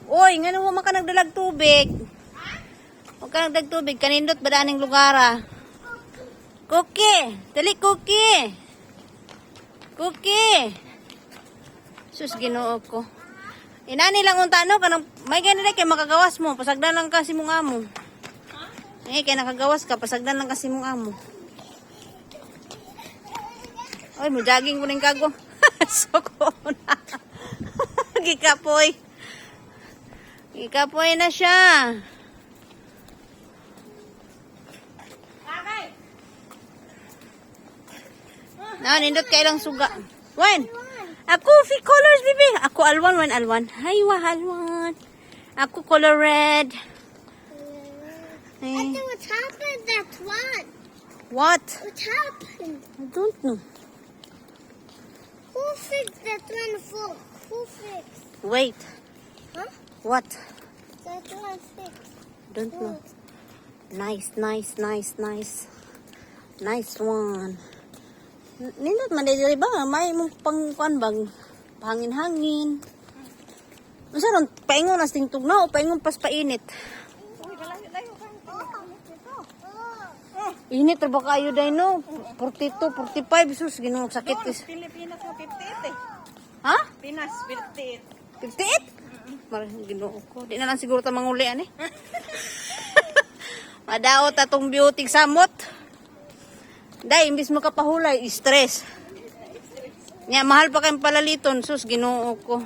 Oy, nga naman ka nagdalag tubig. Huwag ka nagdalag tubig. Kanindot ba daning lugar? Cookie! Dali, Cookie! Cookie! Sus, ginoo ko. Inani lang unta, no? Kanang, may ganun kay makagawas mo. Pasagdan lang kasi mong amo. Eh, kaya nakagawas ka. Pasagdan lang kasi mong amo. Oy, mo jogging ko rin kago. Soko na. Gikapoy. Gikapoy na siya. Nindot kay lang suga. Wen. Ako fi colors bibi. Ako alwan wen alwan. Hay wa alwan. Ako color red. I think what's happened that one. What? What happened? I don't know. Who fixed that one for? Who fixed? Wait. Huh? What? That one fixed. Don't know. Nice, nice, nice, nice. Nice one. Nindot man dili ba? May mong pangkuan bang hangin-hangin. Unsa ron paingon as tingtug na o paingon pas painit. Init ra ba kayo day no? 42, 45 sus Ginoo sakit is. Pilipinas na 58 eh. Ha? Pinas, 58. 58? Marang Ginoo ko. Di na lang siguro ta manguli ani. Madaot atong beauty samot. Day, imbis mo kapahulay, stress. Nya mahal pa kayong palaliton, sus, Ginoo ko.